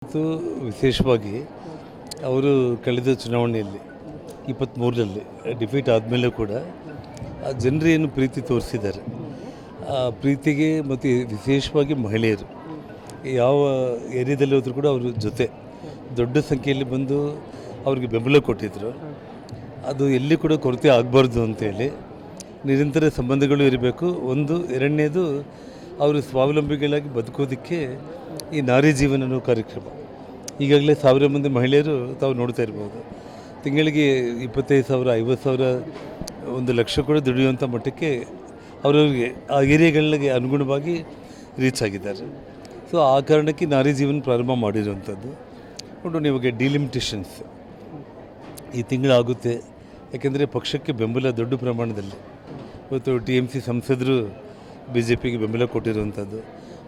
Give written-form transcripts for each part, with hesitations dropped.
ಮತ್ತು ವಿಶೇಷವಾಗಿ ಅವರು ಕಳೆದ ಚುನಾವಣೆಯಲ್ಲಿ 23ರಲ್ಲಿ ಡಿಫೀಟ್ ಆದಮೇಲೆ ಕೂಡ ಆ ಜನರು ಏನು ಪ್ರೀತಿ ತೋರಿಸಿದ್ದಾರೆ, ಆ ಪ್ರೀತಿಗೆ ಮತ್ತು ವಿಶೇಷವಾಗಿ ಮಹಿಳೆಯರು ಯಾವ ಏರಿಯಾದಲ್ಲಿ ಹೋದರೂ ಕೂಡ ಅವ್ರ ಜೊತೆ ದೊಡ್ಡ ಸಂಖ್ಯೆಯಲ್ಲಿ ಬಂದು ಅವ್ರಿಗೆ ಬೆಂಬಲ ಕೊಟ್ಟಿದ್ದರು. ಅದು ಎಲ್ಲಿ ಕೂಡ ಕೊರತೆ ಆಗಬಾರ್ದು ಅಂತೇಳಿ ನಿರಂತರ ಸಂಬಂಧಗಳು ಇರಬೇಕು. ಒಂದು ಎರಡನೇದು ಅವರು ಸ್ವಾವಲಂಬಿಗಳಾಗಿ ಬದುಕೋದಕ್ಕೆ ಈ ನಾರಿ ಜೀವನ ಅನ್ನೋ ಕಾರ್ಯಕ್ರಮ ಈಗಾಗಲೇ 1000 ಮಂದಿ ಮಹಿಳೆಯರು ತಾವು ನೋಡ್ತಾ ಇರ್ಬೋದು. ತಿಂಗಳಿಗೆ 25,000 50,000 1 ಲಕ್ಷ ಕೂಡ ದುಡಿಯುವಂಥ ಮಟ್ಟಕ್ಕೆ ಅವರವ್ರಿಗೆ ಆ ಏರಿಯಾಗಳಿಗೆ ಅನುಗುಣವಾಗಿ ರೀಚ್ ಆಗಿದ್ದಾರೆ. ಸೊ ಆ ಕಾರಣಕ್ಕೆ ನಾರಿ ಜೀವನ ಪ್ರಾರಂಭ ಮಾಡಿರುವಂಥದ್ದು. ನೋಡೋಣ ಇವಾಗ ಡಿಲಿಮಿಟೇಷನ್ಸ್ ಈ ತಿಂಗಳಾಗುತ್ತೆ. ಯಾಕೆಂದರೆ ಪಕ್ಷಕ್ಕೆ ಬೆಂಬಲ ದೊಡ್ಡ ಪ್ರಮಾಣದಲ್ಲಿ ಇವತ್ತು TMC ಸಂಸದರು BJPಗೆ ಬೆಂಬಲ ಕೊಟ್ಟಿರುವಂಥದ್ದು.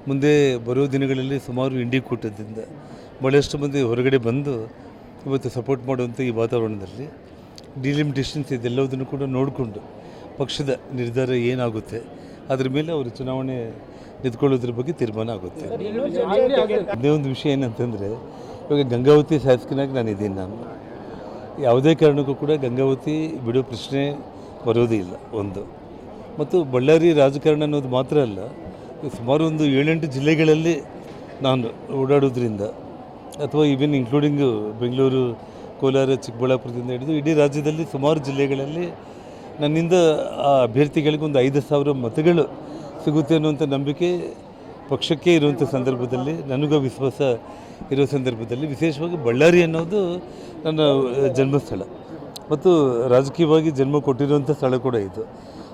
ಮುಂದೆ ಬರೋ ದಿನಗಳಲ್ಲಿ ಸುಮಾರು ಇಂಡಿ ಕೂಟದಿಂದ ಭಾಳಷ್ಟು ಮಂದಿ ಹೊರಗಡೆ ಬಂದು ಇವತ್ತು ಸಪೋರ್ಟ್ ಮಾಡುವಂಥ ಈ ವಾತಾವರಣದಲ್ಲಿ ಡಿಲಿಮಿಟೇಷನ್ಸ್ ಇದೆಲ್ಲದನ್ನು ಕೂಡ ನೋಡಿಕೊಂಡು ಪಕ್ಷದ ನಿರ್ಧಾರ ಏನಾಗುತ್ತೆ ಅದ್ರ ಮೇಲೆ ಅವರು ಚುನಾವಣೆ ನಿಂತ್ಕೊಳ್ಳೋದ್ರ ಬಗ್ಗೆ ತೀರ್ಮಾನ ಆಗುತ್ತೆ. ಅದೇ ಒಂದು ವಿಷಯ ಏನಂತಂದರೆ ಇವಾಗ ಗಂಗಾವತಿ ಶಾಸಕನಾಗಿ ನಾನು ಯಾವುದೇ ಕಾರಣಕ್ಕೂ ಕೂಡ ಗಂಗಾವತಿ ಬಿಡೋ ಪ್ರಶ್ನೆ ಬರೋದೇ ಇಲ್ಲ. ಒಂದು ಮತ್ತು ಬಳ್ಳಾರಿ ರಾಜಕಾರಣ ಅನ್ನೋದು ಮಾತ್ರ ಅಲ್ಲ, ಸುಮಾರು ಒಂದು 7-8 ಜಿಲ್ಲೆಗಳಲ್ಲಿ ನಾನು ಓಡಾಡೋದ್ರಿಂದ ಅಥವಾ ಈವನ್ ಇನ್ಕ್ಲೂಡಿಂಗ್ ಬೆಂಗಳೂರು, ಕೋಲಾರ, ಚಿಕ್ಕಬಳ್ಳಾಪುರದಿಂದ ಹಿಡಿದು ಇಡೀ ರಾಜ್ಯದಲ್ಲಿ ಸುಮಾರು ಜಿಲ್ಲೆಗಳಲ್ಲಿ ನನ್ನಿಂದ ಆ ಅಭ್ಯರ್ಥಿಗಳಿಗೆ ಒಂದು 5,000 ಮತಗಳು ಸಿಗುತ್ತೆ ಅನ್ನುವಂಥ ನಂಬಿಕೆ ಪಕ್ಷಕ್ಕೆ ಇರುವಂಥ ಸಂದರ್ಭದಲ್ಲಿ, ನನಗೂ ವಿಶ್ವಾಸ ಇರೋ ಸಂದರ್ಭದಲ್ಲಿ ವಿಶೇಷವಾಗಿ ಬಳ್ಳಾರಿ ಅನ್ನೋದು ನನ್ನ ಜನ್ಮಸ್ಥಳ ಮತ್ತು ರಾಜಕೀಯವಾಗಿ ಜನ್ಮ ಕೊಟ್ಟಿರುವಂಥ ಸ್ಥಳ ಕೂಡ ಇದು.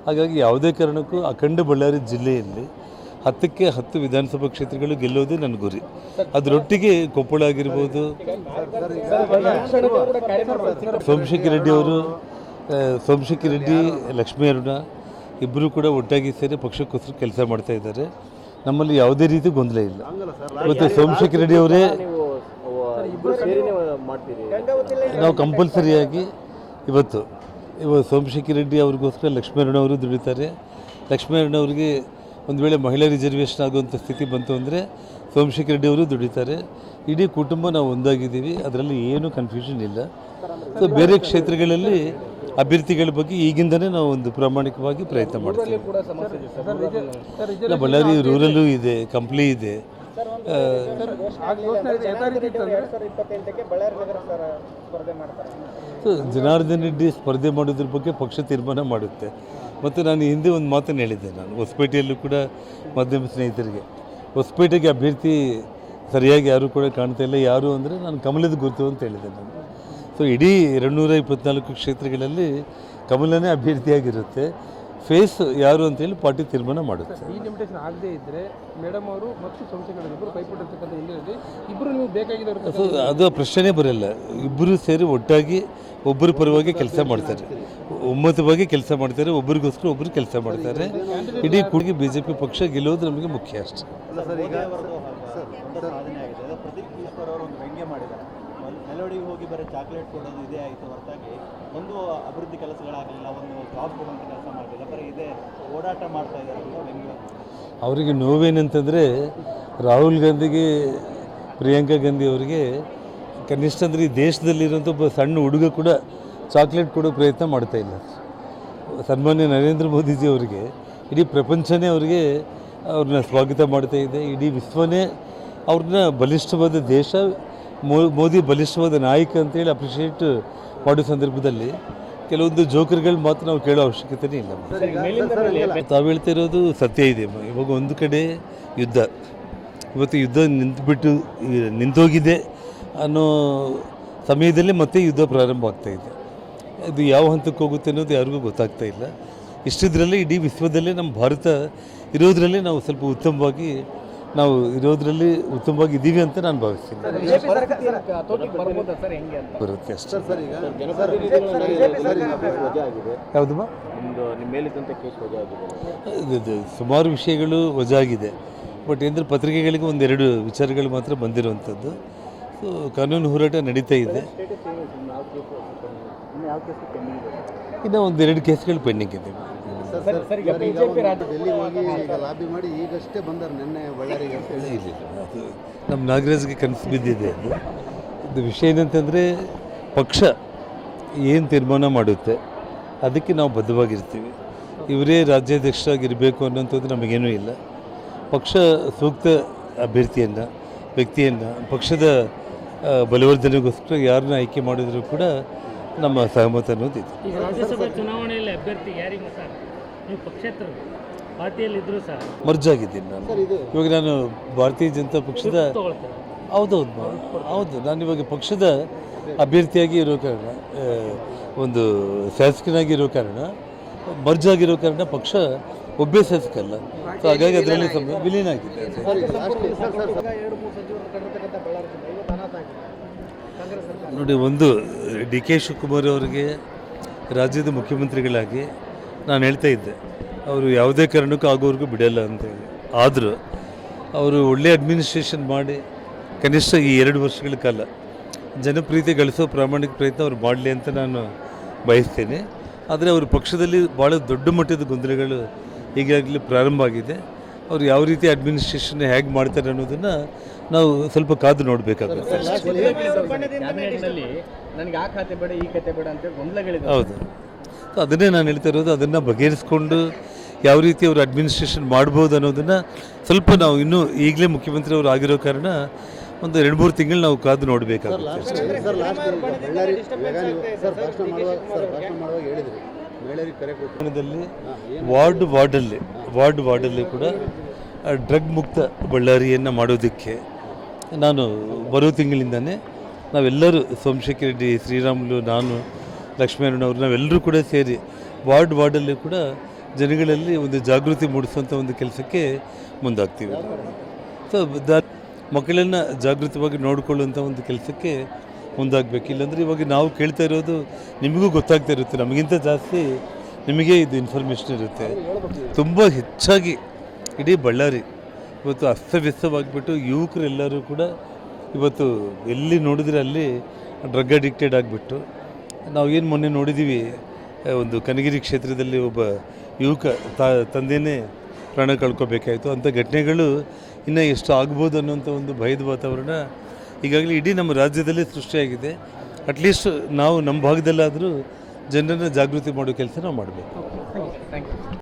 ಹಾಗಾಗಿ ಯಾವುದೇ ಕಾರಣಕ್ಕೂ ಅಖಂಡ ಬಳ್ಳಾರಿ ಜಿಲ್ಲೆಯಲ್ಲಿ 10ಕ್ಕೆ 10 ವಿಧಾನಸಭಾ ಕ್ಷೇತ್ರಗಳು ಗೆಲ್ಲೋದೇ ನನ್ನ ಗುರಿ. ಅದರೊಟ್ಟಿಗೆ ಕೊಪ್ಪಳ ಆಗಿರ್ಬೋದು, ಸೋಮಶೇಖರ್ ರೆಡ್ಡಿ ಅವರು, ಸೋಮಶೇಖರ್ ರೆಡ್ಡಿ, ಲಕ್ಷ್ಮೀ ಅರುಣ ಇಬ್ಬರು ಕೂಡ ಒಟ್ಟಾಗಿ ಸೇರಿ ಪಕ್ಷಕ್ಕೋಸ್ಕರ ಕೆಲಸ ಮಾಡ್ತಾ ಇದ್ದಾರೆ. ನಮ್ಮಲ್ಲಿ ಯಾವುದೇ ರೀತಿ ಗೊಂದಲ ಇಲ್ಲ. ಮತ್ತು ಸೋಮಶೇಖರ್ ರೆಡ್ಡಿ ಅವರೇ ನಾವು ಕಂಪಲ್ಸರಿಯಾಗಿ ಇವತ್ತು ಸೋಮಶೇಖರ್ ರೆಡ್ಡಿ ಅವ್ರಿಗೋಸ್ಕರ ಲಕ್ಷ್ಮೀ ಅರುಣ ಅವರು ದುಡಿತಾರೆ. ಲಕ್ಷ್ಮೀ ಅರುಣ ಅವರಿಗೆ ಒಂದು ವೇಳೆ ಮಹಿಳಾ ರಿಸರ್ವೇಷನ್ ಆಗುವಂಥ ಸ್ಥಿತಿ ಬಂತು ಅಂದರೆ ಸೋಮಶೇಖರ್ ರೆಡ್ಡಿ ಅವರು ದುಡಿತಾರೆ. ಇಡೀ ಕುಟುಂಬ ನಾವು ಒಂದಾಗಿದ್ದೀವಿ, ಅದರಲ್ಲಿ ಏನೂ ಕನ್ಫ್ಯೂಷನ್ ಇಲ್ಲ. ಸೊ ಬೇರೆ ಕ್ಷೇತ್ರಗಳಲ್ಲಿ ಅಭ್ಯರ್ಥಿಗಳ ಬಗ್ಗೆ ಈಗಿಂದನೇ ನಾವು ಒಂದು ಪ್ರಾಮಾಣಿಕವಾಗಿ ಪ್ರಯತ್ನ ಮಾಡ್ತೀವಿ. ಇಲ್ಲ, ಬಳ್ಳಾರಿ ರೂರಲ್ಲೂ ಇದೆ, ಕಂಪ್ಲಿ ಇದೆ. ಸೊ ಜನಾರ್ದನ್ ರೆಡ್ಡಿ ಸ್ಪರ್ಧೆ ಮಾಡೋದ್ರ ಬಗ್ಗೆ ಪಕ್ಷ ತೀರ್ಮಾನ ಮಾಡುತ್ತೆ. ಮತ್ತು ನಾನು ಹಿಂದೆ ಒಂದು ಮಾತನ್ನು ಹೇಳಿದ್ದೆ, ನಾನು ಹೊಸಪೇಟೆಯಲ್ಲೂ ಕೂಡ ಮಾಧ್ಯಮ ಸ್ನೇಹಿತರಿಗೆ, ಹೊಸಪೇಟೆಗೆ ಅಭ್ಯರ್ಥಿ ಸರಿಯಾಗಿ ಯಾರೂ ಕೂಡ ಕಾಣ್ತಾ ಇಲ್ಲ. ಯಾರು ಅಂದರೆ ನಾನು ಕಮಲದ ಗುರುತು ಅಂತ ಹೇಳಿದ್ದೆ ನಾನು. ಸೊ ಇಡೀ 224 ಕ್ಷೇತ್ರಗಳಲ್ಲಿ ಕಮಲನೇ ಅಭ್ಯರ್ಥಿಯಾಗಿರುತ್ತೆ. ಫೇಸ್ ಯಾರು ಅಂತೇಳಿ ಪಾರ್ಟಿ ತೀರ್ಮಾನ ಮಾಡುತ್ತೆ. ಈ ಲಿಮಿಟೇಷನ್ ಆಗದೇ ಇದ್ದರೆ ಮೇಡಮ್ ಅವರು ಮತ್ತು ಸೋಮಶೇಖರ್ ಇಬ್ಬರು ಕೈಪಟ್ಟಿರ್ತಕ್ಕಂಥ ಹಿನ್ನೆಲೆಯಲ್ಲಿ ಇಬ್ಬರು ನೀವು ಬೇಕಾಗಿದ್ದಾರೆ. ಸೊ ಅದು ಪ್ರಶ್ನೆ ಬರಲ್ಲ. ಇಬ್ಬರು ಸೇರಿ ಒಟ್ಟಾಗಿ ಒಬ್ಬರ ಪರವಾಗಿ ಕೆಲಸ ಮಾಡ್ತಾರೆ, ಒಮ್ಮತವಾಗಿ ಕೆಲಸ ಮಾಡ್ತಾರೆ, ಒಬ್ಬರಿಗೋಸ್ಕರ ಒಬ್ಬರು ಕೆಲಸ ಮಾಡ್ತಾರೆ. ಇಡೀ ಕೂಡಿಗೆ BJP ಪಕ್ಷ ಗೆಲ್ಲೋದು ನಮಗೆ ಮುಖ್ಯ ಅಷ್ಟೇ. ಮೆಲೋಡಿಗೆ ಹೋಗಿ ಬರೀ ಚಾಕ್ಲೇಟ್ ಕೊಡೋದು ಇದೇ ಆಯಿತು ಹೊರತಾಗಿ ಒಂದು ಅಭಿವೃದ್ಧಿ ಕೆಲಸಗಳಾಗಲಿಲ್ಲ, ಒಂದು ಜಾಬ್ ಕೊಡುವಂಥ ಕೆಲಸ ಮಾಡಲಿಲ್ಲ, ಬರೀ ಇದೇ ಓಡಾಟ ಮಾಡ್ತಾ ಇದ್ದಾರೆ ಬೆಂಗಳೂರು. ಅವರಿಗೆ ನೋವೇನಂತಂದರೆ ರಾಹುಲ್ ಗಾಂಧಿಗೆ, ಪ್ರಿಯಾಂಕಾ ಗಾಂಧಿ ಅವರಿಗೆ ಕನಿಷ್ಠ ಅಂದರೆ ಈ ದೇಶದಲ್ಲಿರುವಂಥ ಒಬ್ಬ ಸಣ್ಣ ಹುಡುಗ ಕೂಡ ಚಾಕ್ಲೇಟ್ ಕೊಡೋ ಪ್ರಯತ್ನ ಮಾಡ್ತಾಯಿಲ್ಲ. ಸನ್ಮಾನ್ಯ ನರೇಂದ್ರ ಮೋದಿಜಿ ಅವರಿಗೆ ಇಡೀ ಪ್ರಪಂಚನೇ ಅವರಿಗೆ ಅವ್ರನ್ನ ಸ್ವಾಗತ ಮಾಡ್ತಾ ಇದೆ. ಇಡೀ ವಿಶ್ವನೇ ಅವ್ರನ್ನ ಬಲಿಷ್ಠವಾದ ದೇಶ, ಮೋದಿ ಬಲಿಷ್ಠವಾದ ನಾಯಕ ಅಂತೇಳಿ ಅಪ್ರಿಷಿಯೇಟ್ ಮಾಡೋ ಸಂದರ್ಭದಲ್ಲಿ ಕೆಲವೊಂದು ಜೋಕರ್ಗಳು ಮಾತ್ರ ನಾವು ಕೇಳೋ ಅವಶ್ಯಕತೆನೇ ಇಲ್ಲ. ತಾವು ಹೇಳ್ತಾ ಇರೋದು ಸತ್ಯ ಇದೆ. ಇವಾಗ ಒಂದು ಕಡೆ ಯುದ್ಧ, ಇವತ್ತು ಯುದ್ಧ ನಿಂತೋಗಿದೆ ಅನ್ನೋ ಸಮಯದಲ್ಲಿ ಮತ್ತೆ ಯುದ್ಧ ಪ್ರಾರಂಭ ಆಗ್ತಾಯಿದೆ. ಇದು ಯಾವ ಹಂತಕ್ಕೆ ಹೋಗುತ್ತೆ ಅನ್ನೋದು ಯಾರಿಗೂ ಗೊತ್ತಾಗ್ತಾ ಇಲ್ಲ. ಇಷ್ಟಿದ್ರಲ್ಲಿ ಇಡೀ ವಿಶ್ವದಲ್ಲೇ ನಮ್ಮ ಭಾರತ ಇರೋದ್ರಲ್ಲಿ ನಾವು ಸ್ವಲ್ಪ ಉತ್ತಮವಾಗಿ ಇದ್ದೀವಿ ಅಂತ ನಾನು ಭಾವಿಸ್ತೀನಿ. ಬರುತ್ತೆ ಅಷ್ಟೇ. ಯಾವುದಮ್ಮ ಸುಮಾರು ವಿಷಯಗಳು ವಜಾ ಆಗಿದೆ. ಬಟ್ ಏನಂದರೆ ಪತ್ರಿಕೆಗಳಿಗೆ 1-2 ವಿಚಾರಗಳು ಮಾತ್ರ ಬಂದಿರುವಂಥದ್ದು. ಸೊ ಕಾನೂನು ಹೋರಾಟ ನಡೀತಾ ಇದೆ. ಇನ್ನೂ 1-2 ಕೇಸ್ಗಳು ಪೆಂಡಿಂಗ್ ಇದೆ. ಸರ್ ಈಗ ಬಿಜೆಪಿ ಡೆಲ್ಲಿ ಹೋಗಿ ಈಗ ಲಾಬಿ ಮಾಡಿ ಈಗಷ್ಟೇ ಬಂದಾರೆ ನಿನ್ನೆ ಬಳ್ಳಾರಿಗೆ ಅಂತ ಹೇಳಿ. ಇಲ್ಲ ಅದು ನಮ್ಮ ನಾಗರಾಜ್ಗೆ ಕನಸು ಬಿದ್ದಿದೆ ಅದು. ಇದು ವಿಷಯ ಏನಂತಂದರೆ ಪಕ್ಷ ಏನು ತೀರ್ಮಾನ ಮಾಡುತ್ತೆ ಅದಕ್ಕೆ ನಾವು ಬದ್ಧವಾಗಿರ್ತೀವಿ. ಇವರೇ ರಾಜ್ಯಾಧ್ಯಕ್ಷರಾಗಿರಬೇಕು ಅನ್ನೋಂಥದ್ದು ನಮಗೇನೂ ಇಲ್ಲ. ಪಕ್ಷ ಸೂಕ್ತ ಅಭ್ಯರ್ಥಿಯನ್ನು ವ್ಯಕ್ತಿಯನ್ನು ಪಕ್ಷದ ಬಲವರ್ಧನೆಗೋಸ್ಕರ ಯಾರನ್ನ ಆಯ್ಕೆ ಮಾಡಿದರೂ ಕೂಡ ನಮ್ಮ ಸಹಮತ ಅನ್ನೋದಿದೆ. ಈಗ ರಾಜ್ಯಸಭಾ ಚುನಾವಣೆಯಲ್ಲಿ ಅಭ್ಯರ್ಥಿ ಯಾರಿಗೆ ಮತ ನೀವು ಪಕ್ಷೇತರರು ಪಾರ್ಟಿಯಲ್ಲಿದ್ದರೂ ಸಹ ಮರ್ಜ್ ಆಗಿದ್ದೀನಿ ನಾನು. ಇವಾಗ ನಾನು ಭಾರತೀಯ ಜನತಾ ಪಕ್ಷದ ತಗೊಳ್ತಾರೆ. ಹೌದು ನಾನು ಇವಾಗ ಪಕ್ಷದ ಅಭ್ಯರ್ಥಿಯಾಗಿ ಇರೋ ಕಾರಣ ಒಂದು ಶಾಸಕನಾಗಿ ಇರೋ ಕಾರಣ ಮರ್ಜ್ ಆಗಿರೋ ಕಾರಣ ಪಕ್ಷ ಒಬ್ಬೇ ಶಾಸಕಲ್ಲ. ಸೊ ಹಾಗಾಗಿ ಅದರಲ್ಲಿ ವಿಲೀನ ಆಗಿದೆ. ನೋಡಿ, ಒಂದು ಡಿ ಕೆ ಶಿವಕುಮಾರ್ ಅವರಿಗೆ ರಾಜ್ಯದ ಮುಖ್ಯಮಂತ್ರಿಗಳಾಗಿ ನಾನು ಹೇಳ್ತಾ ಇದ್ದೆ, ಅವರು ಯಾವುದೇ ಕಾರಣಕ್ಕೂ ಆಗೋವರೆಗೂ ಬಿಡಲ್ಲ ಅಂತೇಳಿ. ಆದರೂ ಅವರು ಒಳ್ಳೆಯ ಅಡ್ಮಿನಿಸ್ಟ್ರೇಷನ್ ಮಾಡಿ ಕನಿಷ್ಠ ಈ 2 ವರ್ಷಗಳ ಕಾಲ ಜನಪ್ರೀತಿ ಗಳಿಸೋ ಪ್ರಾಮಾಣಿಕ ಪ್ರಯತ್ನ ಅವ್ರು ಮಾಡಲಿ ಅಂತ ನಾನು ಬಯಸ್ತೇನೆ. ಆದರೆ ಅವ್ರ ಪಕ್ಷದಲ್ಲಿ ಭಾಳ ದೊಡ್ಡ ಮಟ್ಟದ ಗೊಂದಲಗಳು ಈಗಾಗಲೇ ಪ್ರಾರಂಭ ಆಗಿದೆ. ಅವ್ರು ಯಾವ ರೀತಿ ಅಡ್ಮಿನಿಸ್ಟ್ರೇಷನ್ ಹೇಗೆ ಮಾಡ್ತಾರೆ ಅನ್ನೋದನ್ನು ನಾವು ಸ್ವಲ್ಪ ಕಾದು ನೋಡಬೇಕಾಗುತ್ತೆ. ನನಗೆ ಆ ಖಾತೆ ಬೇಡ ಈ ಖಾತೆ ಬೇಡ ಅಂತ ಗೊಂದಲಗಳಿದೆ. ಹೌದು, ಸೊ ಅದನ್ನೇ ನಾನು ಹೇಳ್ತಾ ಇರೋದು. ಅದನ್ನು ಬಗೆಹರಿಸ್ಕೊಂಡು ಯಾವ ರೀತಿ ಅವರು ಅಡ್ಮಿನಿಸ್ಟ್ರೇಷನ್ ಮಾಡ್ಬೋದು ಅನ್ನೋದನ್ನು ಸ್ವಲ್ಪ ನಾವು ಇನ್ನೂ ಈಗಲೇ ಮುಖ್ಯಮಂತ್ರಿ ಅವರು ಆಗಿರೋ ಕಾರಣ ಒಂದು 2-3 ತಿಂಗಳು ನಾವು ಕಾದು ನೋಡಬೇಕಾಗುತ್ತೆ. ಬಳ್ಳಾರಿ ಭಾಷಣ ಮಾಡುವಾಗ ಹೇಳಿದ್ರಿ ಮಹಿಳೆಯರಿಗೆ ಕರೆ ಕೊಟ್ಟು ವಾರ್ಡಲ್ಲಿ ಕೂಡ ಡ್ರಗ್ ಮುಕ್ತ ಬಳ್ಳಾರಿಯನ್ನು ಮಾಡೋದಕ್ಕೆ ನಾನು ಬರೋ ತಿಂಗಳಿಂದನೇ ನಾವೆಲ್ಲರೂ ಸೋಮಶೇಖರ್ ರೆಡ್ಡಿ, ಶ್ರೀರಾಮುಲು, ನಾನು, ಲಕ್ಷ್ಮೀನಾರಾಯಣವ್ರು ನಾವೆಲ್ಲರೂ ಕೂಡ ಸೇರಿ ವಾರ್ಡಲ್ಲಿ ಕೂಡ ಜನಗಳಲ್ಲಿ ಒಂದು ಜಾಗೃತಿ ಮೂಡಿಸುವಂಥ ಒಂದು ಕೆಲಸಕ್ಕೆ ಮುಂದಾಗ್ತೀವಿ. ಸೊ ಮಕ್ಕಳನ್ನು ಜಾಗೃತವಾಗಿ ನೋಡಿಕೊಳ್ಳುವಂಥ ಒಂದು ಕೆಲಸಕ್ಕೆ ಮುಂದಾಗಬೇಕು. ಇಲ್ಲಾಂದರೆ ಇವಾಗ ನಾವು ಕೇಳ್ತಾ ಇರೋದು ನಿಮಗೂ ಗೊತ್ತಾಗ್ತಾ ಇರುತ್ತೆ, ನಮಗಿಂತ ಜಾಸ್ತಿ ನಿಮಗೆ ಇದು ಇನ್ಫಾರ್ಮೇಷನ್ ಇರುತ್ತೆ. ತುಂಬ ಹೆಚ್ಚಾಗಿ ಇಡೀ ಬಳ್ಳಾರಿ ಇವತ್ತು ಅಸ್ತವ್ಯಸ್ತವಾಗಿಬಿಟ್ಟು ಯುವಕರೆಲ್ಲರೂ ಕೂಡ ಇವತ್ತು ಎಲ್ಲಿ ನೋಡಿದ್ರೆ ಅಲ್ಲಿ ಡ್ರಗ್ ಅಡಿಕ್ಟೆಡ್ ಆಗಿಬಿಟ್ಟು ನಾವು ಏನು ಮೊನ್ನೆ ನೋಡಿದ್ದೀವಿ, ಒಂದು ಕನಗಿರಿ ಕ್ಷೇತ್ರದಲ್ಲಿ ಒಬ್ಬ ಯುವಕ ತಂದೆಯೇ ಪ್ರಾಣ ಕಳ್ಕೊಬೇಕಾಯಿತು. ಅಂಥ ಘಟನೆಗಳು ಇನ್ನೂ ಎಷ್ಟು ಆಗ್ಬೋದು ಅನ್ನೋಂಥ ಒಂದು ಭಯದ ವಾತಾವರಣ ಈಗಾಗಲೇ ಇಡೀ ನಮ್ಮ ರಾಜ್ಯದಲ್ಲೇ ಸೃಷ್ಟಿಯಾಗಿದೆ. ಅಟ್ಲೀಸ್ಟ್ ನಾವು ನಮ್ಮ ಭಾಗದಲ್ಲಾದರೂ ಜನರನ್ನು ಜಾಗೃತಿ ಮಾಡೋ ಕೆಲಸ ನಾವು ಮಾಡಬೇಕು.